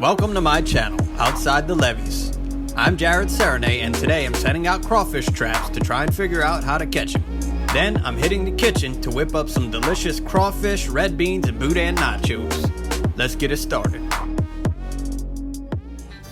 Welcome to my channel, Outside the Levees. I'm Jared Serenay, and today I'm setting out crawfish traps to try and figure out how to catch them. Then I'm hitting the kitchen to whip up some delicious crawfish, red beans, and Boudin Nachos. Let's get it started.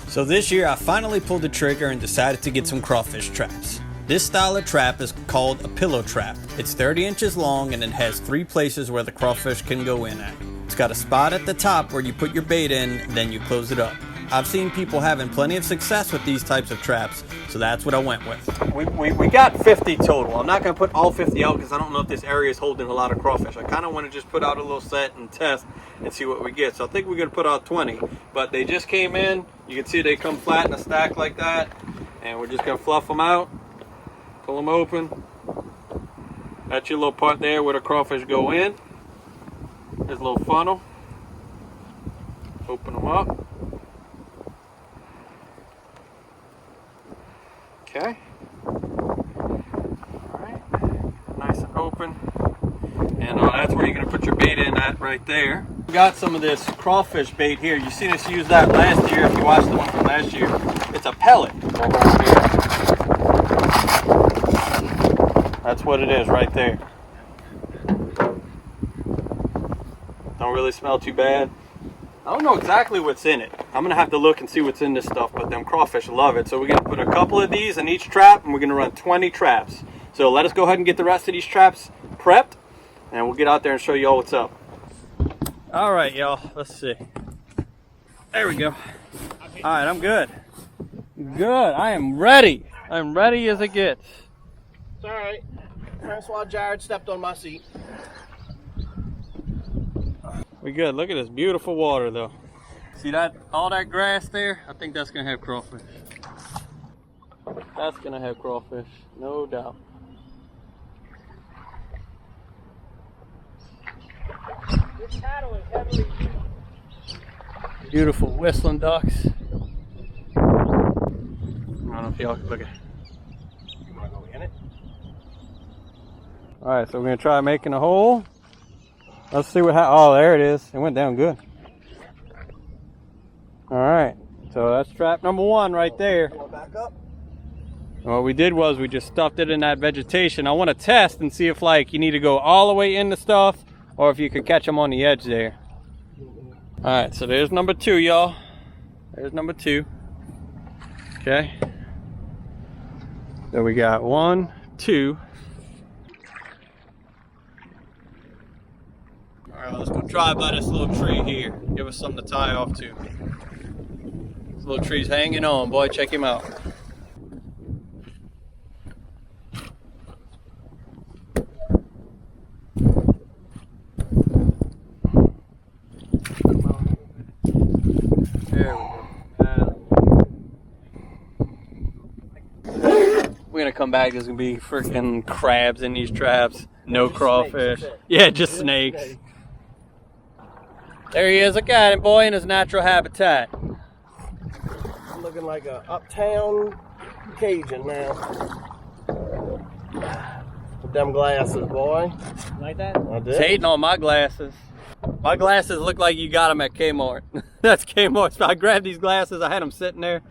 So this year I finally pulled the trigger and decided to get some crawfish traps. This style of trap is called a pillow trap. It's 30 inches long and it has 3 places where the crawfish can go in at. It's got a spot at the top where you put your bait in, then you close it up. I've seen people having plenty of success with these types of traps, so that's what I went with. We got 50 total. I'm not going to put all 50 out because I don't know if this area is holding a lot of crawfish. I kind of want to just put out a little set and test and see what we get. So I think we're going to put out 20, but they just came in. You can see they come flat in a stack like that, and we're just going to fluff them out, pull them open. That's your little part there where the crawfish go in. There's a little funnel. Open them up. Okay. Alright. Nice and open. And that's where you're going to put your bait in at right there. We got some of this crawfish bait here. You seen us use that last year if you watched the one from last year. It's a pellet. That's what it is right there. Don't really smell too bad. I don't know exactly what's in it. I'm gonna have to look and see what's in this stuff, but them crawfish love it. So we're gonna put a couple of these in each trap and we're gonna run 20 traps. So let us go ahead and get the rest of these traps prepped and we'll get out there and show you all what's up. All right, y'all, let's see. There we go. All right, I'm good. Good, I am ready. I'm ready as it gets. It's all right. That's why Jared stepped on my seat. We good. Look at this beautiful water though. See that, all that grass there? I think that's gonna have crawfish. That's gonna have crawfish, no doubt. This paddle is heavily used. Beautiful whistling ducks. I don't know if y'all can look at it. You wanna go in it? Alright, so we're gonna try making a hole. Let's see what oh, there it is. It went down good. Alright, so that's trap number 1 right there. Going back up. And what we did was we just stuffed it in that vegetation. I want to test and see if like you need to go all the way in the stuff or if you could catch them on the edge there. Alright, so there's number 2, y'all. There's number 2. Okay. So we got 1, 2. Alright, let's go try by this little tree here. Give us something to tie off to. This little tree's hanging on, boy. Check him out. There we go. We're gonna come back. There's gonna be freaking crabs in these traps. No crawfish. Yeah, just snakes. There he is. Look at him, boy, in his natural habitat. I'm looking like a uptown Cajun now. With them glasses, boy. Like that? I did. He's hating on my glasses. My glasses look like you got them at Kmart. That's Kmart. So I grabbed these glasses. I had them sitting there.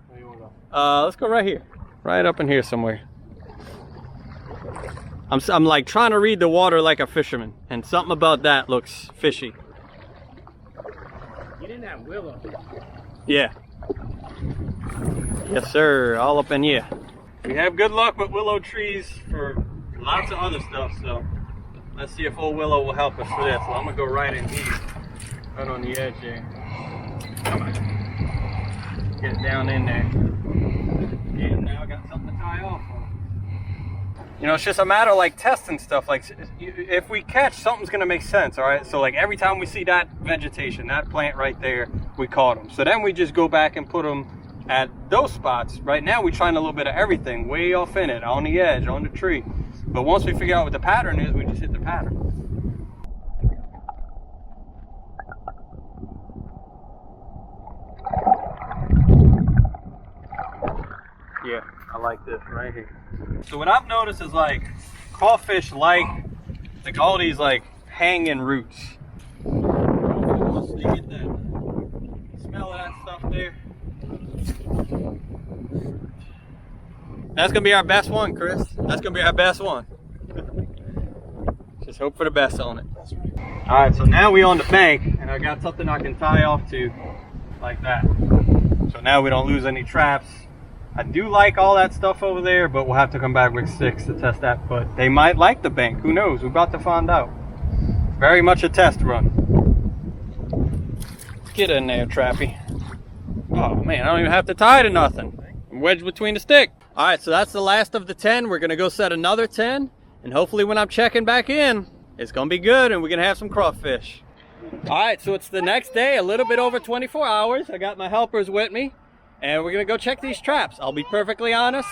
Where you wanna go? Let's go right here. Right up in here somewhere. I'm like trying to read the water like a fisherman, and something about that looks fishy. You didn't have willow. Yeah. Yes, sir. All up in here. We have good luck with willow trees for lots of other stuff, so let's see if old willow will help us for this. So I'm gonna go right in here, right on the edge there. Come on. Get it down in there. And now I got something to tie off. You know, it's just a matter of like testing stuff. Like if we catch, something's gonna make sense, all right? So like every time we see that vegetation, that plant right there, we caught them. So then we just go back and put them at those spots. Right now we're trying a little bit of everything, way off in it, on the edge, on the tree. But once we figure out what the pattern is, we just hit the pattern. Yeah, I like this right here. So what I've noticed is like crawfish like all these like hanging roots. Once they get that smell of that stuff there. That's gonna be our best one, Chris. That's gonna be our best one. Just hope for the best on it. All right, so now we on the bank, and I got something I can tie off to, like that. So now we don't lose any traps. I do like all that stuff over there, but we'll have to come back with sticks to test that. But they might like the bank. Who knows? We're about to find out. Very much a test run. Get in there, Trappy. Oh man, I don't even have to tie to nothing. I'm wedged between the stick. All right, so that's the last of the 10. We're gonna go set another 10, and hopefully when I'm checking back in, it's gonna be good and we're gonna have some crawfish. All right, so it's the next day, a little bit over 24 hours. I got my helpers with me, and we're gonna go check these traps. I'll be perfectly honest.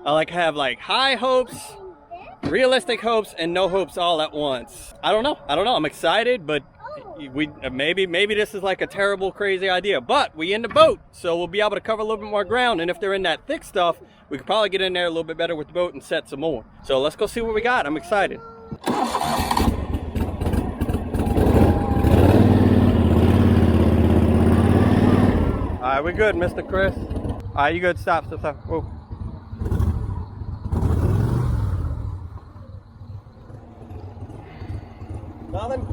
I have high hopes, realistic hopes, and no hopes all at once. I don't know. I'm excited, but maybe this is like a terrible, crazy idea. But we in the boat, so we'll be able to cover a little bit more ground. And if they're in that thick stuff, we could probably get in there a little bit better with the boat and set some more. So let's go see what we got. I'm excited. All right, we're good, Mr. Chris. All right, you good? Stop. Whoa. Nothing.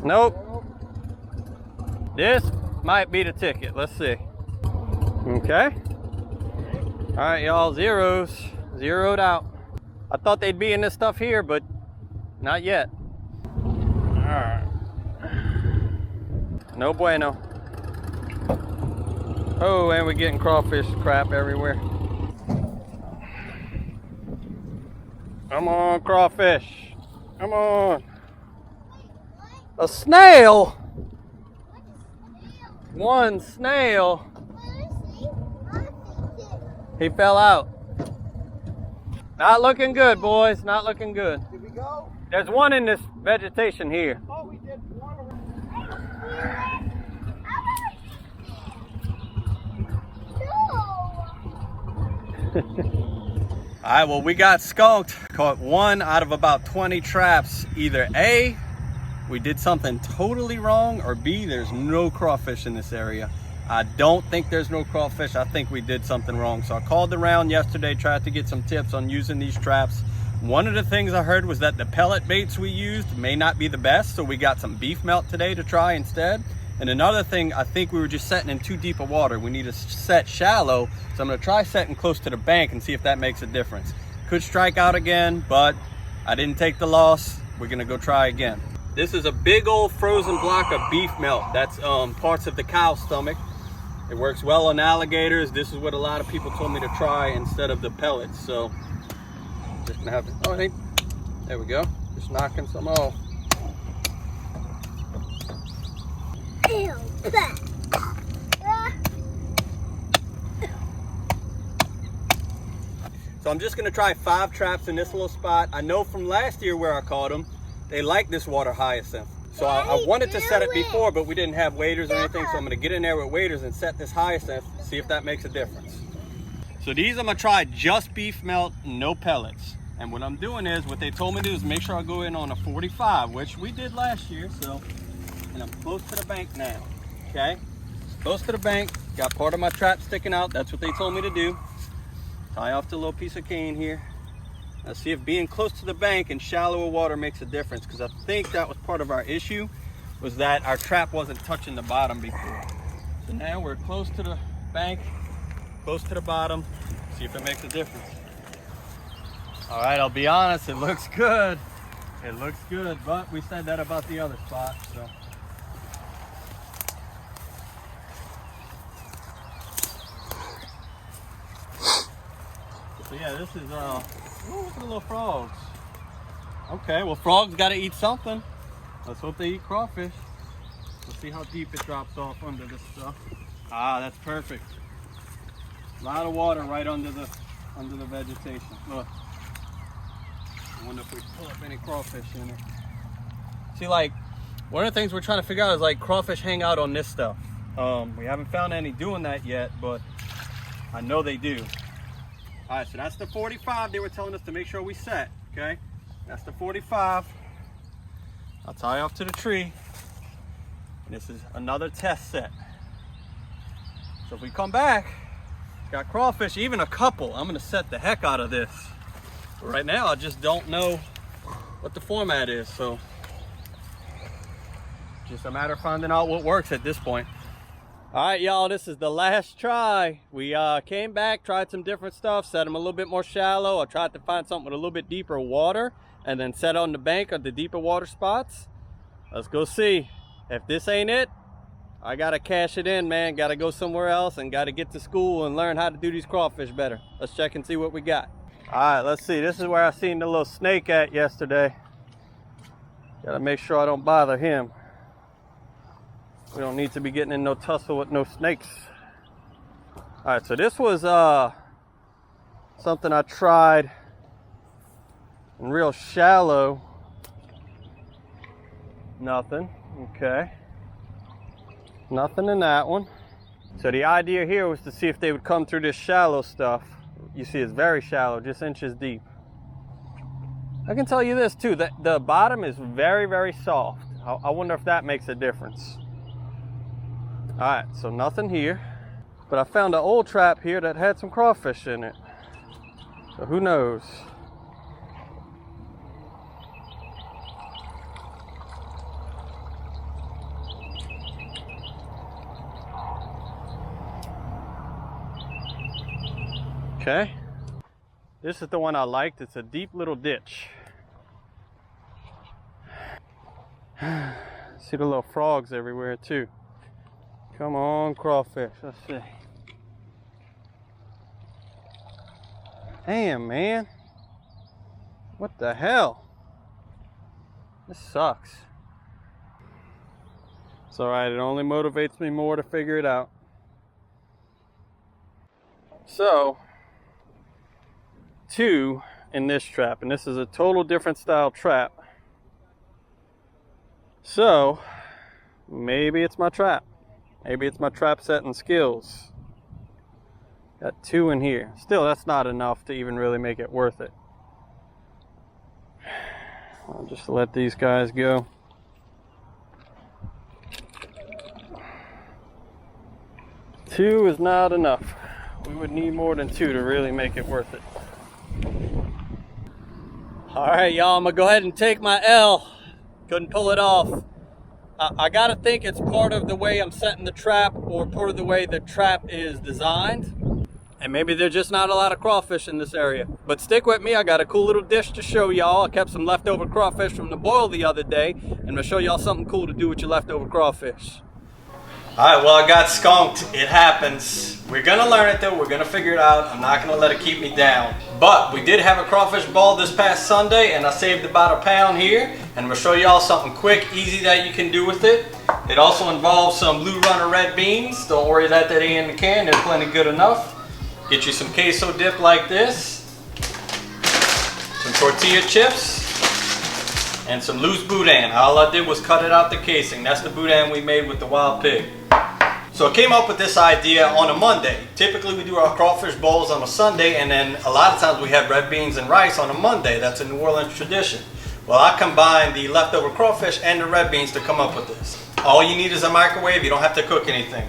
Nope. This might be the ticket. Let's see. Okay. All right, y'all. Zeroed out. I thought they'd be in this stuff here, but not yet. All right. No bueno. Oh, and we're getting crawfish crap everywhere. Come on, crawfish. Come on. A snail? One snail. He fell out. Not looking good, boys. Not looking good. Did we go? There's one in this vegetation here. Oh, we did one. All right, well, we got skunked. Caught one out of about 20 traps. Either A, we did something totally wrong, or B, there's no crawfish in this area. I don't think there's no crawfish. I think we did something wrong. So I called around yesterday, tried to get some tips on using these traps. One of the things I heard was that the pellet baits we used may not be the best, so we got some beef melt today to try instead. And another thing, I think we were just setting in too deep of water. We need to set shallow, so I'm gonna try setting close to the bank and see if that makes a difference. Could strike out again, but I didn't take the loss. We're gonna go try again. This is a big old frozen block of beef melt. That's parts of the cow's stomach. It works well on alligators. This is what a lot of people told me to try instead of the pellets. So just gonna have to, oh hey, there we go. Just knocking some off. So I'm just gonna try 5 traps in this little spot. I know from last year where I caught them, they like this water hyacinth. So I wanted to set it before, but we didn't have waders or anything. So I'm gonna get in there with waders and set this hyacinth, see if that makes a difference. So these I'm gonna try just beef melt, no pellets. And what I'm doing is, what they told me to do is make sure I go in on a 45, which we did last year. So, and I'm close to the bank now, okay? Close to the bank, got part of my trap sticking out. That's what they told me to do. Tie off the little piece of cane here. Let's see if being close to the bank and shallower water makes a difference, because I think that was part of our issue, was that our trap wasn't touching the bottom before. So now we're close to the bank, close to the bottom, see if it makes a difference. All right, I'll be honest, it looks good. It looks good, but we said that about the other spot, so. So yeah, this is, ooh, look at the little frogs. Okay, well, frogs gotta eat something. Let's hope they eat crawfish. Let's see how deep it drops off under this stuff. Ah, that's perfect. A lot of water right under the vegetation. Look. I wonder if we pull up any crawfish in it. See, like, one of the things we're trying to figure out is, like, crawfish hang out on this stuff. We haven't found any doing that yet, but I know they do. All right, so that's the 45 they were telling us to make sure we set, okay? That's the 45. I'll tie off to the tree. This is another test set. So if we come back, got crawfish, even a couple, I'm gonna set the heck out of this. But right now, I just don't know what the format is, so just a matter of finding out what works at this point. All right, y'all, this is the last try. We came back, tried some different stuff, set them a little bit more shallow. I tried to find something with a little bit deeper water and then set on the bank of the deeper water spots. Let's go see. If this ain't it, I gotta cash it in, man. Gotta go somewhere else and gotta get to school and learn how to do these crawfish better. Let's check and see what we got. All right, let's see. This is where I seen the little snake at yesterday. Gotta make sure I don't bother him. We don't need to be getting in no tussle with no snakes. All right, so this was something I tried in real shallow. Nothing. Okay. Nothing in that one. So the idea here was to see if they would come through this shallow stuff. You see it's very shallow, just inches deep. I can tell you this too, that the bottom is very, very soft. I wonder if that makes a difference. All right, so nothing here. But I found an old trap here that had some crawfish in it. So who knows? Okay, this is the one I liked. It's a deep little ditch. See the little frogs everywhere too. Come on, crawfish, let's see. Damn, man. What the hell? This sucks. It's all right, it only motivates me more to figure it out. So, 2 in this trap, and this is a total different style trap. So maybe it's my trap. Maybe it's my trap setting skills. Got 2 in here. Still, that's not enough to even really make it worth it. I'll just let these guys go. Two is not enough. We would need more than 2 to really make it worth it. All right, y'all, I'm gonna go ahead and take my L. Couldn't pull it off. I gotta think it's part of the way I'm setting the trap or part of the way the trap is designed. And maybe there's just not a lot of crawfish in this area. But stick with me, I got a cool little dish to show y'all. I kept some leftover crawfish from the boil the other day, and I'm gonna show y'all something cool to do with your leftover crawfish. All right, well, I got skunked. It happens. We're gonna learn it though. We're gonna figure it out. I'm not gonna let it keep me down. But we did have a crawfish ball this past Sunday, and I saved about a pound here. And I'm gonna show y'all something quick, easy that you can do with it. It also involves some Blue Runner red beans. Don't worry that ain't in the can. They're plenty good enough. Get you some queso dip like this, some tortilla chips, and some loose boudin. All I did was cut it out the casing. That's the boudin we made with the wild pig. So I came up with this idea on a Monday. Typically we do our crawfish bowls on a Sunday, and then a lot of times we have red beans and rice on a Monday. That's a New Orleans tradition. Well, I combined the leftover crawfish and the red beans to come up with this. All you need is a microwave. You don't have to cook anything.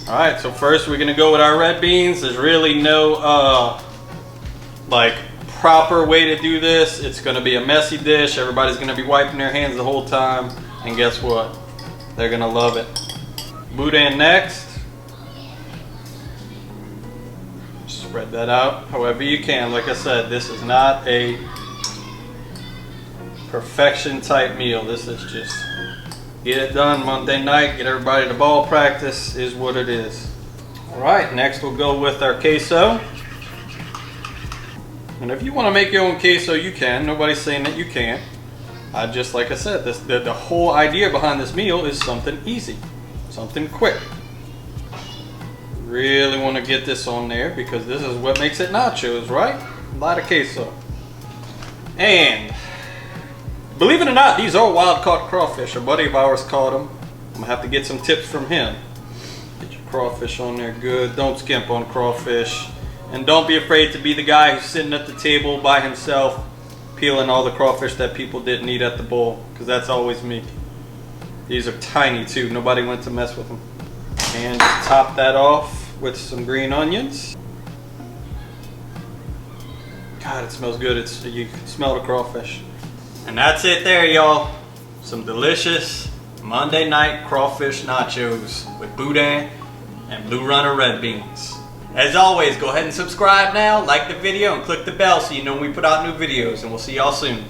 All right, so first we're gonna go with our red beans. There's really no like proper way to do this. It's gonna be a messy dish. Everybody's gonna be wiping their hands the whole time, and guess what? They're gonna love it. Boudin next. Spread that out however you can. Like I said, this is not a perfection type meal. This is just get it done Monday night, get everybody to ball practice is what it is. All right, next we'll go with our queso. And if you want to make your own queso, you can. Nobody's saying that you can't. Just like I said, the whole idea behind this meal is something easy, something quick. Really want to get this on there because this is what makes it nachos, right? A lot of queso. And believe it or not, these are wild caught crawfish. A buddy of ours caught them. I'm gonna have to get some tips from him. Get your crawfish on there good. Don't skimp on crawfish. And don't be afraid to be the guy who's sitting at the table by himself peeling all the crawfish that people didn't eat at the bowl, because that's always me. These are tiny too. Nobody went to mess with them. And top that off with some green onions. God, it smells good. You can smell the crawfish. And that's it there, y'all. Some delicious Monday night crawfish nachos with Boudin and Blue Runner red beans. As always, go ahead and subscribe now, like the video, and click the bell so you know when we put out new videos. And we'll see y'all soon.